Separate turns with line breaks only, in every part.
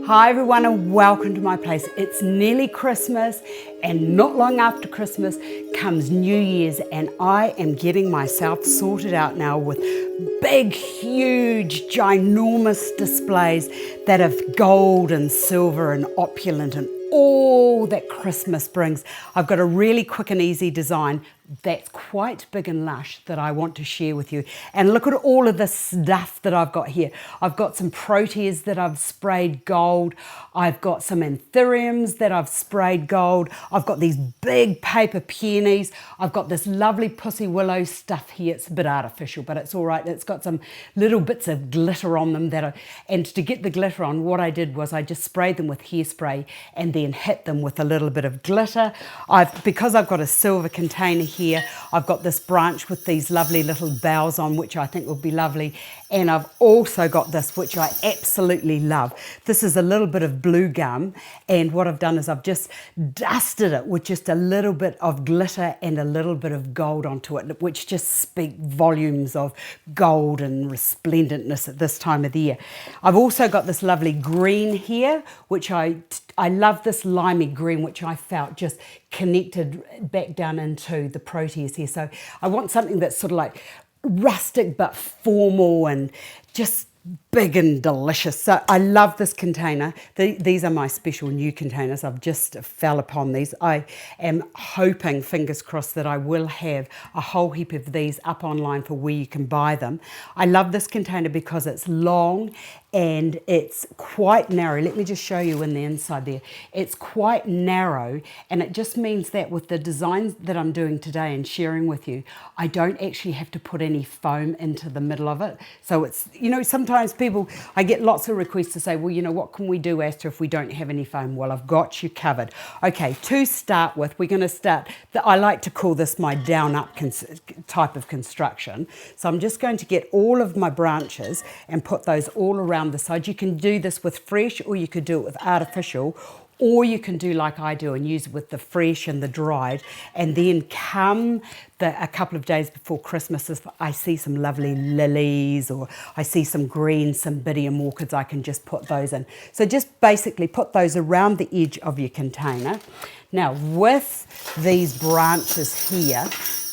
Hi everyone and welcome to my place. It's nearly Christmas and not long after Christmas comes New Year's, and I am getting myself sorted out now with big, huge, ginormous displays that have gold and silver and opulent and all that Christmas brings. I've got a really quick and easy design that's quite big and lush that I want to share with you. And look at all of the stuff that I've got here. I've got some proteas that I've sprayed gold. I've got some anthuriums that I've sprayed gold. I've got these big paper peonies. I've got this lovely pussy willow stuff here. It's a bit artificial, but it's all right. It's got some little bits of glitter on them and to get the glitter on, what I did was I just sprayed them with hairspray and then hit them with a little bit of glitter. Because I've got a silver container here, I've got this branch with these lovely little boughs on, which I think will be lovely. And I've also got this, which I absolutely love. This is a little bit of blue gum, and what I've done is I've just dusted it with just a little bit of glitter and a little bit of gold onto it, which just speak volumes of gold and resplendentness at this time of the year. I've also got this lovely green here, which I love this limey green, which I felt just connected back down into the proteas here. So I want something that's sort of like rustic but formal and just big and delicious. So I love this container. These are my special new containers. I've just fell upon these. I am hoping, fingers crossed, that I will have a whole heap of these up online for where you can buy them. I love this container because it's long and it's quite narrow. Let me just show you in the inside there. It's quite narrow, and it just means that with the designs that I'm doing today and sharing with you, I don't actually have to put any foam into the middle of it. So it's, you know, sometimes I get lots of requests to say, well, you know, what can we do, Astar, if we don't have any foam? Well, I've got you covered. Okay, to start with, we're going to start, I like to call this my down-up type of construction. So I'm just going to get all of my branches and put those all around the side. You can do this with fresh, or you could do it with artificial, or you can do like I do and use it with the fresh and the dried, and then come a couple of days before Christmas, if I see some lovely lilies or I see some green cymbidium orchids, I can just put those in. So just basically put those around the edge of your container. Now with these branches here,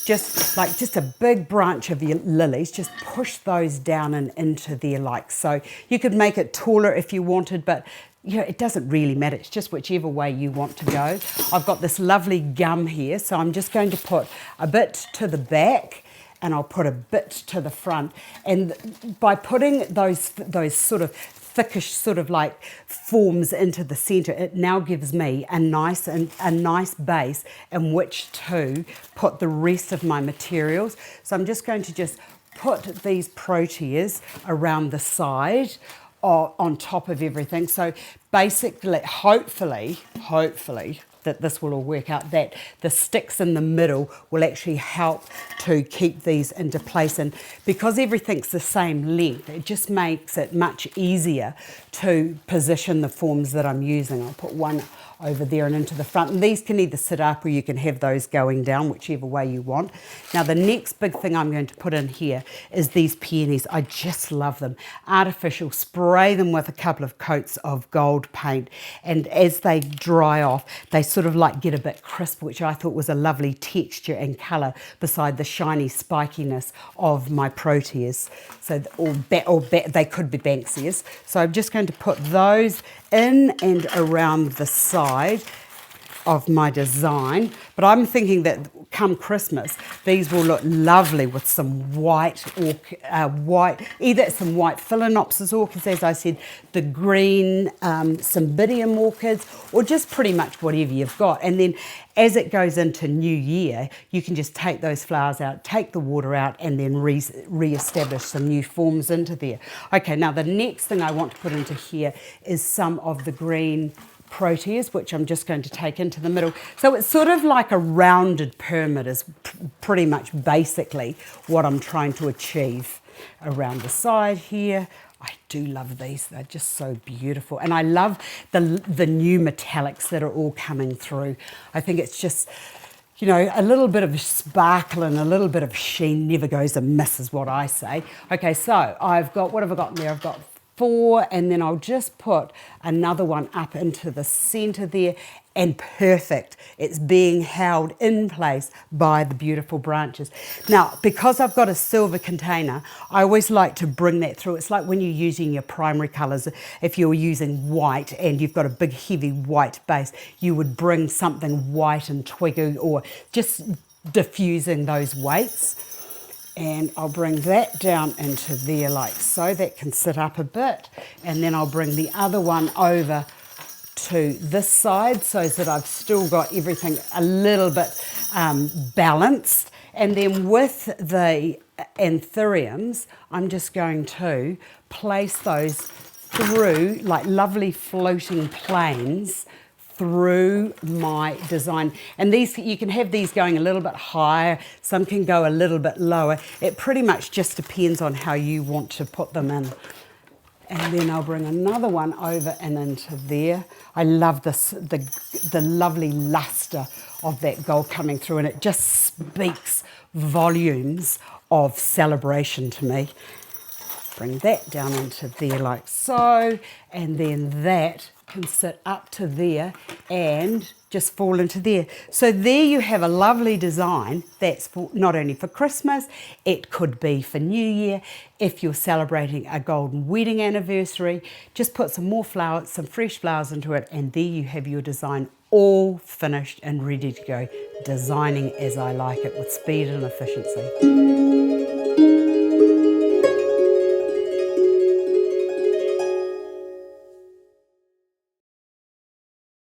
just a big branch of your lilies, just push those down and into there like so. You could make it taller if you wanted, but you know, it doesn't really matter. It's just whichever way you want to go. I've got this lovely gum here, so I'm just going to put a bit to the back and I'll put a bit to the front. And by putting those sort of thickish sort of like forms into the center, it now gives me a nice base in which to put the rest of my materials. So I'm just going to just put these proteas around the side on top of everything. So basically, hopefully that this will all work out, that the sticks in the middle will actually help to keep these into place. And because everything's the same length, it just makes it much easier to position the forms that I'm using. I'll put one over there and into the front, and these can either sit up or you can have those going down, whichever way you want. Now the next big thing I'm going to put in here is these peonies. I just love them. Artificial, spray them with a couple of coats of gold paint, and as they dry off, they sort of like get a bit crisp, which I thought was a lovely texture and colour beside the shiny spikiness of my proteas. So they could be Banksias. So I'm just going to put those in and around the side of my design, but I'm thinking that come Christmas these will look lovely with some white either some white phalaenopsis orchids, as I said, the green cymbidium orchids, or just pretty much whatever you've got. And then as it goes into New Year, you can just take those flowers out, take the water out, and then re-establish some new forms into there. Okay, now the next thing I want to put into here is some of the green proteas, which I'm just going to take into the middle. So it's sort of like a rounded pyramid is pretty much basically what I'm trying to achieve around the side here. I do love these. They're just so beautiful. And I love the new metallics that are all coming through. I think it's just you know, a little bit of sparkle and a little bit of sheen never goes amiss is what I say. Okay, so I've got, what have I got in there? I've got 4, and then I'll just put another one up into the center there, and perfect. It's being held in place by the beautiful branches. Now, because I've got a silver container, I always like to bring that through. It's like when you're using your primary colors. If you're using white and you've got a big heavy white base, you would bring something white and twiggy, or just diffusing those weights. And I'll bring that down into there like so. That can sit up a bit. And then I'll bring the other one over to this side so that I've still got everything a little bit balanced. And then with the anthuriums, I'm just going to place those through like lovely floating planes through my design. And these, you can have these going a little bit higher, some can go a little bit lower. It pretty much just depends on how you want to put them in. And then I'll bring another one over and into there. I love this, the lovely luster of that gold coming through, and it just speaks volumes of celebration to me. Bring that down into there like so, and then that can sit up to there and just fall into there. So there you have a lovely design that's for, not only for Christmas, it could be for New Year. If you're celebrating a golden wedding anniversary, just put some more flowers, some fresh flowers into it, and there you have your design all finished and ready to go. Designing as I like it, with speed and efficiency.